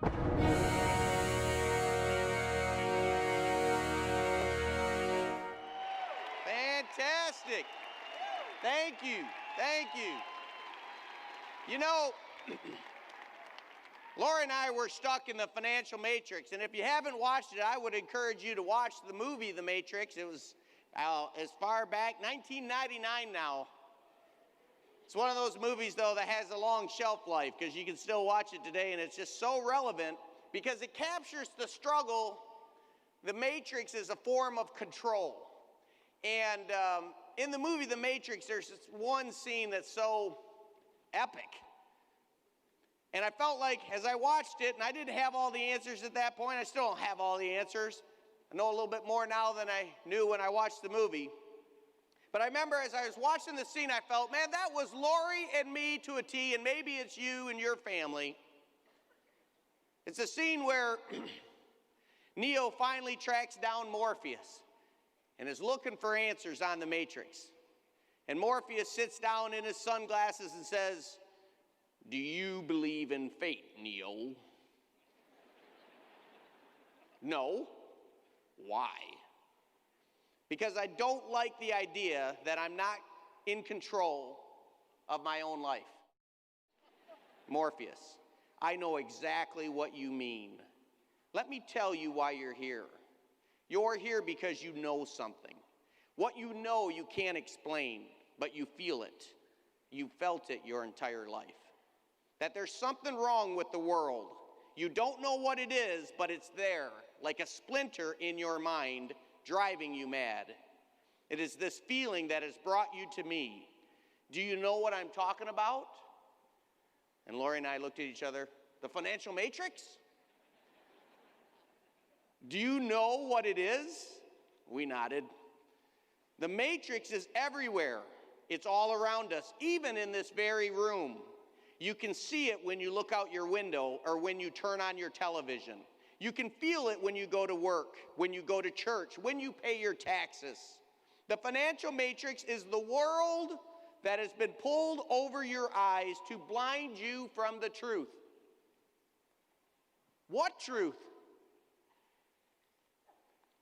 Fantastic. Thank you. Thank you. You know, Laura and I were stuck in the financial matrix, and if you haven't watched it, I would encourage you to watch the movie The Matrix. It was as far back, 1999 now. It's one of those movies, though, that has a long shelf life because you can still watch it today, and it's just so relevant because it captures the struggle. The Matrix is a form of control. And in the movie The Matrix, there's this one scene that's so epic. And I felt like as I watched it, and I didn't have all the answers at that point, I still don't have all the answers. I know a little bit more now than I knew when I watched the movie. But I remember as I was watching the scene, I felt, man, that was Lori and me to a T, and maybe it's you and your family. It's a scene where Neo finally tracks down Morpheus and is looking for answers on the Matrix. And Morpheus sits down in his sunglasses and says, "Do you believe in fate, Neo?" "No." "Why?" "Because I don't like the idea that I'm not in control of my own life." "Morpheus, I know exactly what you mean. Let me tell you why you're here. You're here because you know something. What you know you can't explain, but you feel it. You felt it your entire life. That there's something wrong with the world. You don't know what it is, but it's there, like a splinter in your mind, driving you mad. It is this feeling that has brought you to me. Do you know what I'm talking about?" And Lori and I looked at each other. "The financial matrix? Do you know what it is?" We nodded. The matrix is everywhere. It's all around us, even in this very room. You can see it when you look out your window or when you turn on your television. You can feel it when you go to work, when you go to church, when you pay your taxes. The financial matrix is the world that has been pulled over your eyes to blind you from the truth. What truth?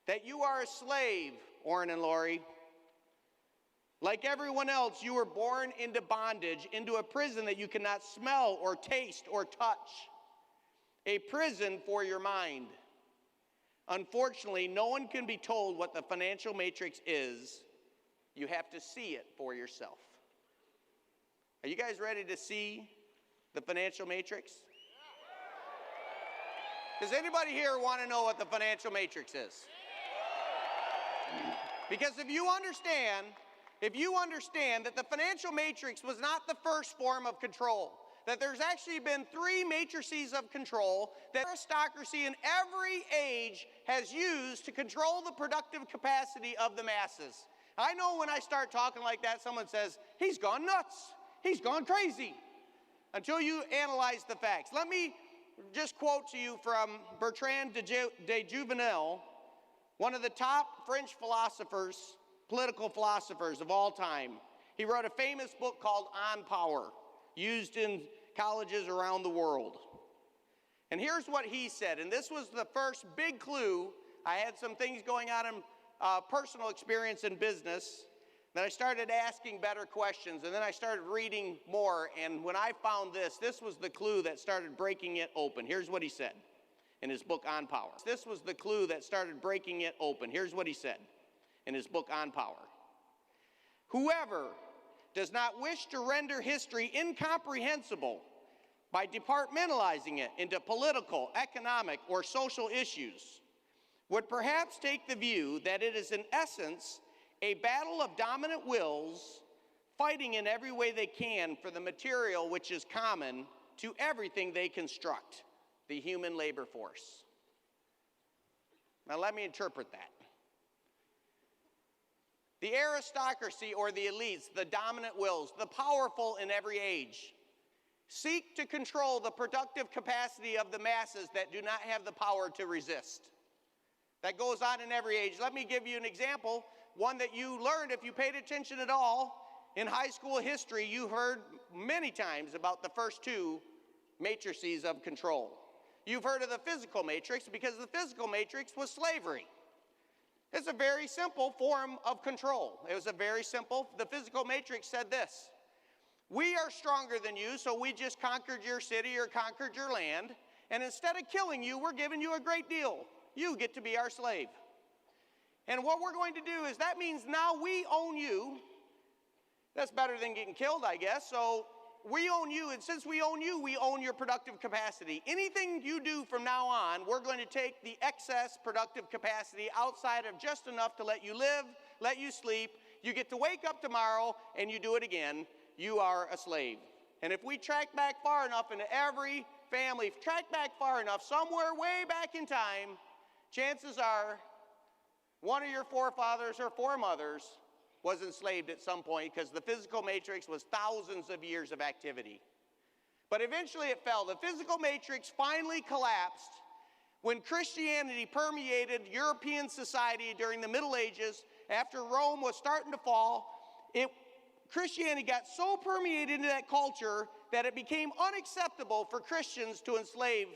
That you are a slave, Orin and Lori. Like everyone else, you were born into bondage, into a prison that you cannot smell or taste or touch. A prison for your mind. Unfortunately, no one can be told what the financial matrix is. You have to see it for yourself. Are you guys ready to see the financial matrix? Does anybody here want to know what the financial matrix is? Because if you understand that the financial matrix was not the first form of control, that there's actually been 3 matrices of control that aristocracy in every age has used to control the productive capacity of the masses. I know when I start talking like that, someone says, "He's gone nuts. He's gone crazy," until you analyze the facts. Let me just quote to you from Bertrand de Juvenel, one of the top French philosophers, political philosophers of all time. He wrote a famous book called On Power, used in colleges around the world. And here's what he said, and this was the first big clue. I had some things going on in personal experience in business. Then I started asking better questions, and then I started reading more, and when I found this was the clue that started breaking it open. Here's what he said in his book On Power. This was the clue that started breaking it open. Here's what he said in his book On Power. Whoever does not wish to render history incomprehensible by departmentalizing it into political, economic, or social issues would perhaps take the view that it is in essence a battle of dominant wills fighting in every way they can for the material which is common to everything they construct, the human labor force. Now let me interpret that. The aristocracy or the elites, the dominant wills, the powerful in every age, seek to control the productive capacity of the masses that do not have the power to resist. That goes on in every age. Let me give you an example, one that you learned if you paid attention at all. In high school history, you heard many times about the first 2 matrices of control. You've heard of the physical matrix because the physical matrix was slavery. It's a very simple form of control. It was a very simple, the physical matrix said this: we are stronger than you, so we just conquered your city or conquered your land, and instead of killing you, we're giving you a great deal. You get to be our slave. And what we're going to do is that means now we own you. That's better than getting killed, I guess. So we own you, and since we own you, we own your productive capacity. Anything you do from now on, we're going to take the excess productive capacity outside of just enough to let you live, let you sleep. You get to wake up tomorrow, and you do it again. You are a slave. And if we track back far enough into every family, track back far enough, somewhere way back in time, chances are one of your forefathers or foremothers was enslaved at some point, because the physical matrix was thousands of years of activity. But eventually it fell. The physical matrix finally collapsed when Christianity permeated European society during the Middle Ages. After Rome was starting to fall, Christianity got so permeated into that culture that it became unacceptable for Christians to enslave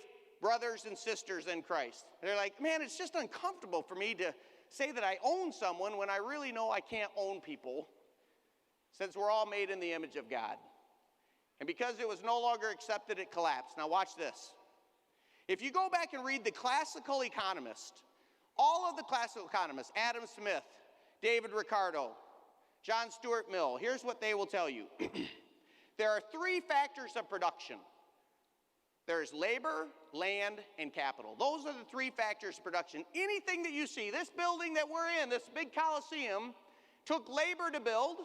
brothers and sisters in Christ. They're like, man, it's just uncomfortable for me to say that I own someone when I really know I can't own people, since we're all made in the image of God. And because it was no longer accepted, it collapsed. Now watch this. If you go back and read the classical economists, all of the classical economists, Adam Smith, David Ricardo, John Stuart Mill, here's what they will tell you. There are three factors of production. There's labor, land, and capital. Those are the three factors of production. Anything that you see, this building that we're in, this big Coliseum, took labor to build.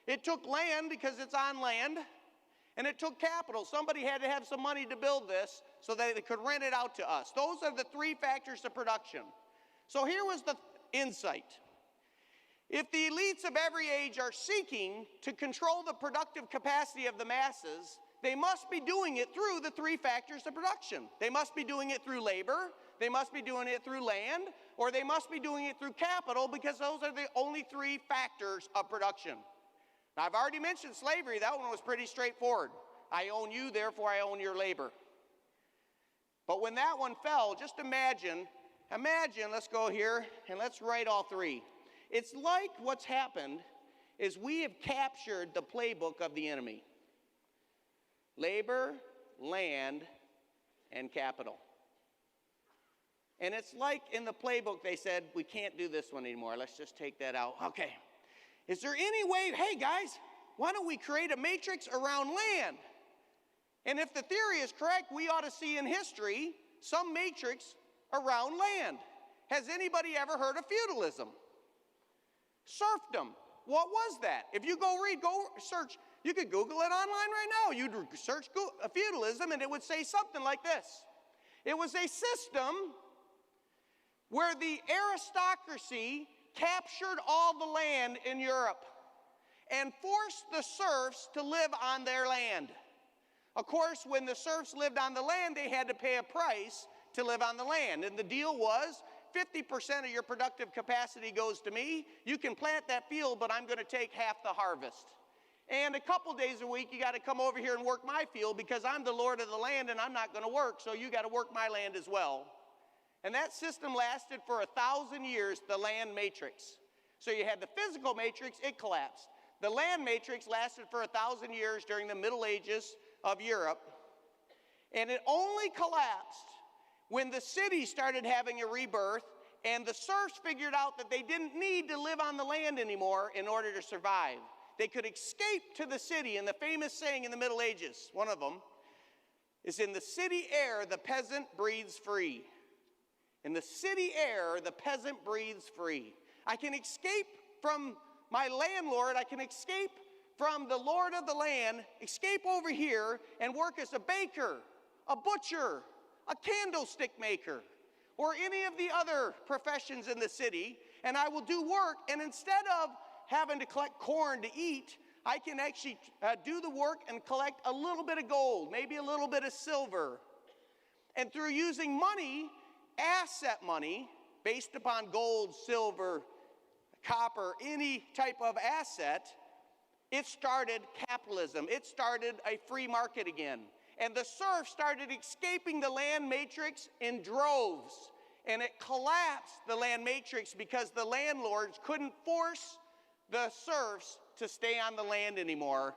It took land because it's on land. And it took capital. Somebody had to have some money to build this so that they could rent it out to us. Those are the three factors of production. So here was the insight. If the elites of every age are seeking to control the productive capacity of the masses, they must be doing it through the three factors of production. They must be doing it through labor, they must be doing it through land, or they must be doing it through capital, because those are the only three factors of production. Now, I've already mentioned slavery. That one was pretty straightforward. I own you, therefore I own your labor. But when that one fell, just imagine, let's go here and let's write all three. It's like what's happened is we have captured the playbook of the enemy. Labor, land, and capital. And it's like in the playbook they said, we can't do this one anymore. Let's just take that out. Okay. Is there any way, hey guys, why don't we create a matrix around land? And if the theory is correct, we ought to see in history some matrix around land. Has anybody ever heard of feudalism? Serfdom. What was that? If you go search, you could Google it online right now. You'd search feudalism and it would say something like this. It was a system where the aristocracy captured all the land in Europe and forced the serfs to live on their land. Of course, when the serfs lived on the land, they had to pay a price to live on the land. And the deal was 50% of your productive capacity goes to me. You can plant that field, but I'm going to take half the harvest. And a couple days a week, you got to come over here and work my field because I'm the Lord of the land and I'm not going to work, so you got to work my land as well. And that system lasted for 1,000 years, the land matrix. So you had the physical matrix, it collapsed. The land matrix lasted for 1,000 years during the Middle Ages of Europe. And it only collapsed when the city started having a rebirth and the serfs figured out that they didn't need to live on the land anymore in order to survive. They could escape to the city. And the famous saying in the Middle Ages, one of them, is in the city air, the peasant breathes free. In the city air, the peasant breathes free. I can escape from my landlord. I can escape from the Lord of the land, escape over here and work as a baker, a butcher, a candlestick maker, or any of the other professions in the city, and I will do work, and instead of having to collect corn to eat, I can actually do the work and collect a little bit of gold, maybe a little bit of silver. And through using money, asset money, based upon gold, silver, copper, any type of asset, it started capitalism. It started a free market again. And the serfs started escaping the land matrix in droves. And it collapsed the land matrix because the landlords couldn't force the serfs to stay on the land anymore.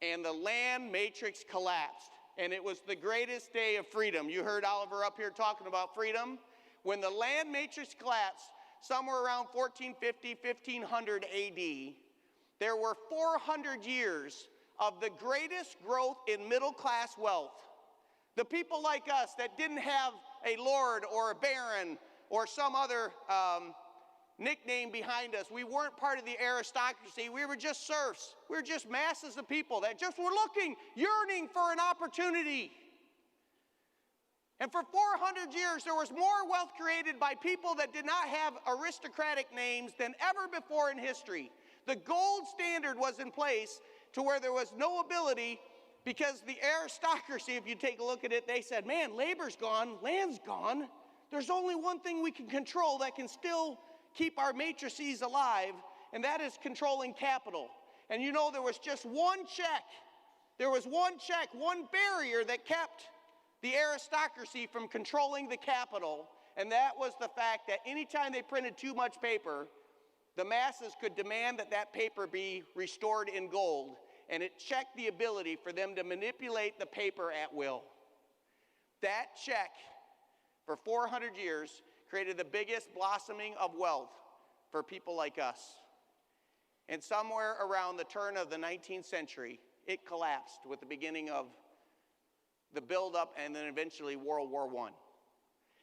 And the land matrix collapsed. And it was the greatest day of freedom. You heard Oliver up here talking about freedom. When the land matrix collapsed, somewhere around 1450, 1500 AD, there were 400 years of the greatest growth in middle-class wealth. The people like us that didn't have a lord or a baron or some other nickname behind us. We weren't part of the aristocracy. We were just serfs. We were just masses of people that just were looking, yearning for an opportunity. And for 400 years, there was more wealth created by people that did not have aristocratic names than ever before in history. The gold standard was in place to where there was no ability, because the aristocracy, if you take a look at it, they said, man, labor's gone, land's gone. There's only one thing we can control that can still keep our matrices alive, and that is controlling capital. And you know, there was just one check. There was one check, one barrier that kept the aristocracy from controlling the capital, and that was the fact that anytime they printed too much paper, the masses could demand that that paper be restored in gold, and it checked the ability for them to manipulate the paper at will. That check, for 400 years, created the biggest blossoming of wealth for people like us. And somewhere around the turn of the 19th century, it collapsed with the beginning of the buildup and then eventually World War I.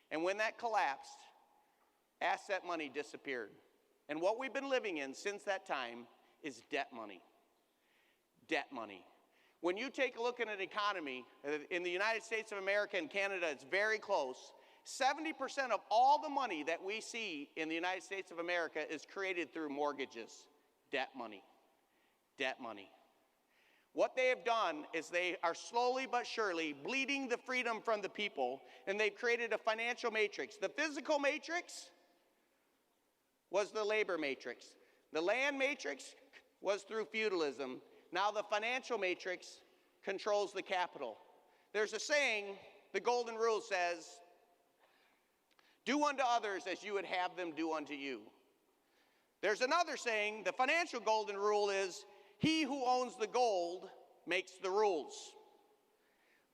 And when that collapsed, asset money disappeared. And what we've been living in since that time is debt money. Debt money. When you take a look at an economy, in the United States of America and Canada, it's very close. 70% of all the money that we see in the United States of America is created through mortgages. Debt money. Debt money. What they have done is they are slowly but surely bleeding the freedom from the people, and they've created a financial matrix. The physical matrix was the labor matrix. The land matrix was through feudalism. Now the financial matrix controls the capital. There's a saying, the golden rule says, do unto others as you would have them do unto you. There's another saying, the financial golden rule is, he who owns the gold makes the rules.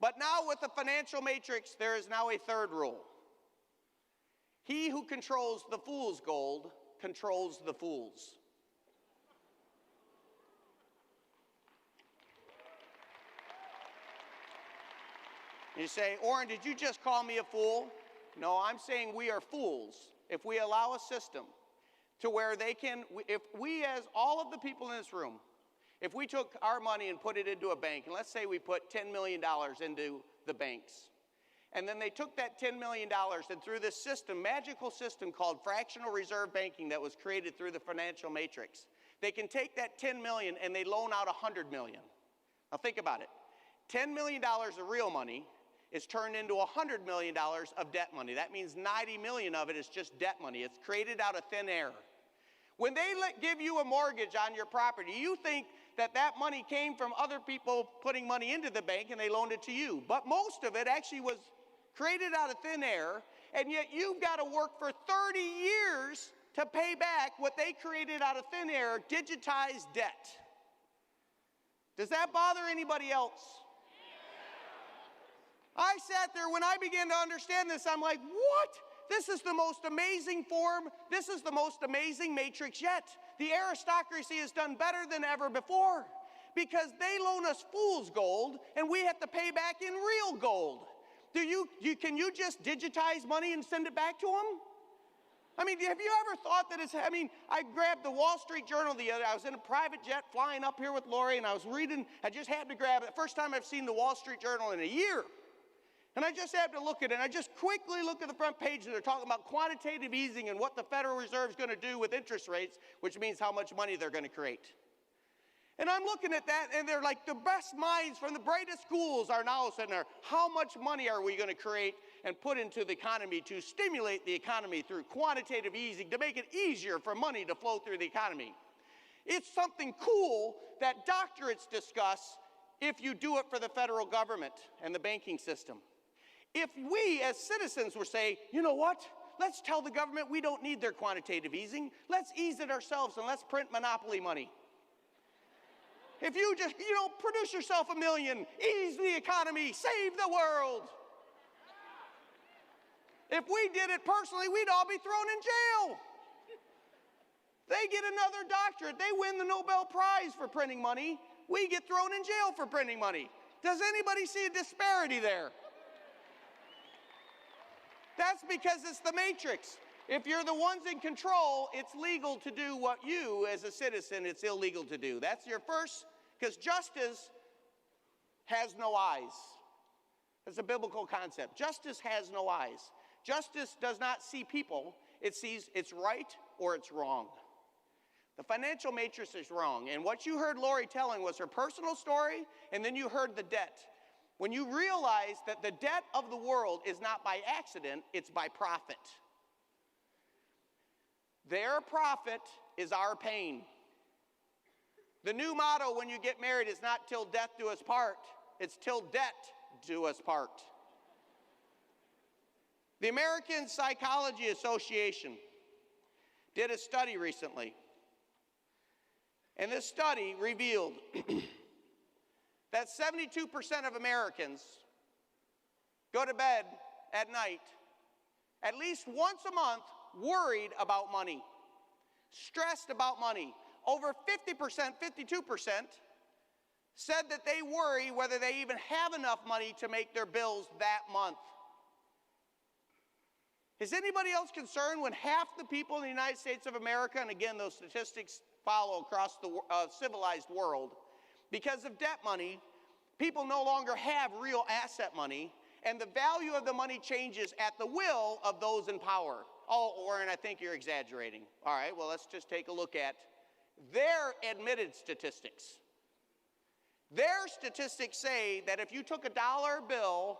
But now with the financial matrix, there is now a third rule. He who controls the fool's gold controls the fools. You say, Orin, did you just call me a fool? No, I'm saying we are fools if we allow a system to where they can, if we as all of the people in this room, if we took our money and put it into a bank, and let's say we put $10 million into the banks, and then they took that $10 million and through this system, magical system called fractional reserve banking that was created through the financial matrix, they can take that $10 million and they loan out $100 million. Now think about it. $10 million of real money is turned into $100 million of debt money. That means 90 million of it is just debt money. It's created out of thin air. When they give you a mortgage on your property, you think that that money came from other people putting money into the bank and they loaned it to you. But most of it actually was created out of thin air, and yet you've got to work for 30 years to pay back what they created out of thin air, digitized debt. Does that bother anybody else? I sat there, when I began to understand this, I'm like, what? This is the most amazing form. This is the most amazing matrix yet. The aristocracy has done better than ever before because they loan us fool's gold and we have to pay back in real gold. Can you just digitize money and send it back to them? I mean, have you ever thought that it's, I grabbed the Wall Street Journal the other day. I was in a private jet flying up here with Lori, and I was reading, I just happened to grab it. First time I've seen the Wall Street Journal in a year. And I just happened to look at it, and I just quickly look at the front page, and they're talking about quantitative easing and what the Federal Reserve is going to do with interest rates, which means how much money they're going to create. And I'm looking at that, and they're like, the best minds from the brightest schools are now sitting there. How much money are we going to create and put into the economy to stimulate the economy through quantitative easing, to make it easier for money to flow through the economy? It's something cool that doctorates discuss if you do it for the federal government and the banking system. If we as citizens were say, you know what? Let's tell the government we don't need their quantitative easing. Let's ease it ourselves and let's print monopoly money. If you just, produce yourself $1 million, ease the economy, save the world. If we did it personally, we'd all be thrown in jail. They get another doctorate. They win the Nobel Prize for printing money. We get thrown in jail for printing money. Does anybody see a disparity there? That's because it's the matrix. If you're the ones in control, it's legal to do what you, as a citizen, it's illegal to do. That's your first, because justice has no eyes. It's a biblical concept. Justice has no eyes. Justice does not see people. It sees it's right or it's wrong. The financial matrix is wrong. And what you heard Lori telling was her personal story, and then you heard the debt. When you realize that the debt of the world is not by accident, it's by profit. Their profit is our pain. The new motto when you get married is not till death do us part, it's till debt do us part. The American Psychology Association did a study recently, and this study revealed that 72% of Americans go to bed at night at least once a month worried about money, stressed about money. Over 50%, 52% said that they worry whether they even have enough money to make their bills that month. Is anybody else concerned when half the people in the United States of America, and again those statistics follow across the civilized world, because of debt money, people no longer have real asset money, and the value of the money changes at the will of those in power? Oh, Orin, I think you're exaggerating. All right, well, let's just take a look at their admitted statistics. Their statistics say that if you took a dollar bill,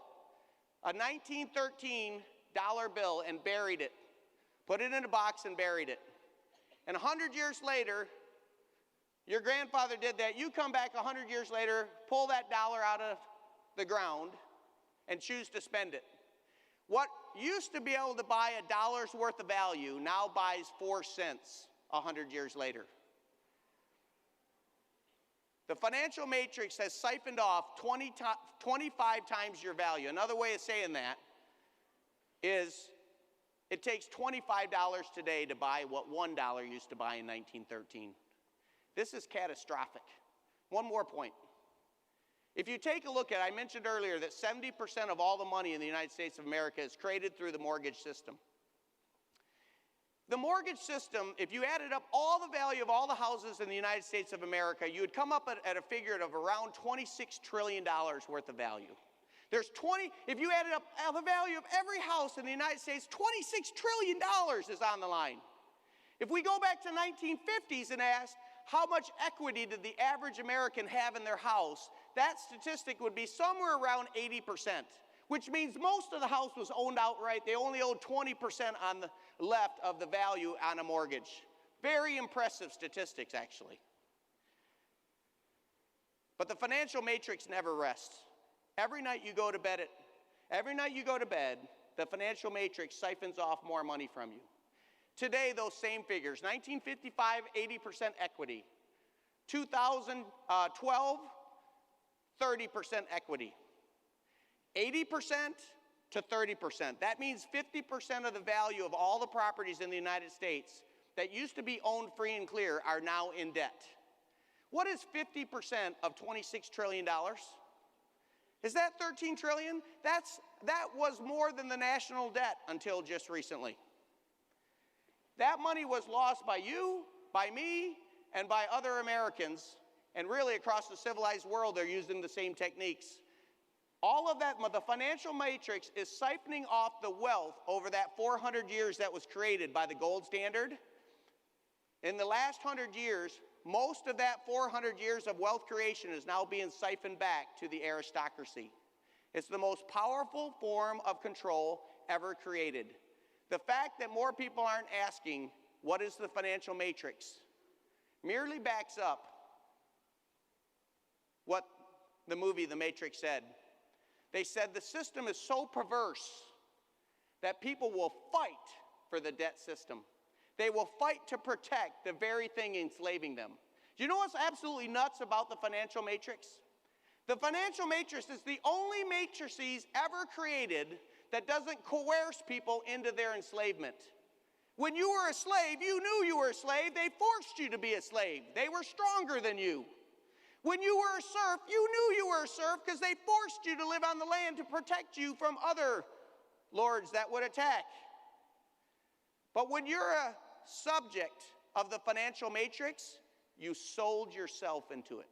a 1913 dollar bill, and buried it, put it in a box and buried it, and 100 years later, your grandfather did that, you come back 100 years later, pull that dollar out of the ground, and choose to spend it. What used to be able to buy a dollar's worth of value now buys 4 cents 100 years later. The financial matrix has siphoned off 25 times your value. Another way of saying that is it takes $25 today to buy what $1 used to buy in 1913. This is catastrophic. One more point. If you take a look at, I mentioned earlier that 70% of all the money in the United States of America is created through the mortgage system. The mortgage system, if you added up all the value of all the houses in the United States of America, you would come up at a figure of around $26 trillion worth of value. If you added up the value of every house in the United States, $26 trillion is on the line. If we go back to 1950s and ask, how much equity did the average American have in their house? That statistic would be somewhere around 80%, which means most of the house was owned outright. They only owed 20% on the left of the value on a mortgage. Very impressive statistics, actually. But the financial matrix never rests. Every night you go to bed, the financial matrix siphons off more money from you. Today, those same figures, 1955, 80% equity. 2012, 30% equity. 80% to 30%. That means 50% of the value of all the properties in the United States that used to be owned free and clear are now in debt. What is 50% of $26 trillion? Is that 13 trillion? That was more than the national debt until just recently. That money was lost by you, by me, and by other Americans, and really across the civilized world they're using the same techniques. All of that, the financial matrix is siphoning off the wealth over that 400 years that was created by the gold standard. In the last 100 years, most of that 400 years of wealth creation is now being siphoned back to the aristocracy. It's the most powerful form of control ever created. The fact that more people aren't asking, what is the financial matrix, merely backs up what the movie The Matrix said. They said the system is so perverse that people will fight for the debt system. They will fight to protect the very thing enslaving them. Do you know what's absolutely nuts about the financial matrix? The financial matrix is the only matrices ever created that doesn't coerce people into their enslavement. When you were a slave, you knew you were a slave. They forced you to be a slave. They were stronger than you. When you were a serf, you knew you were a serf because they forced you to live on the land to protect you from other lords that would attack. But when you're a subject of the financial matrix, you sold yourself into it.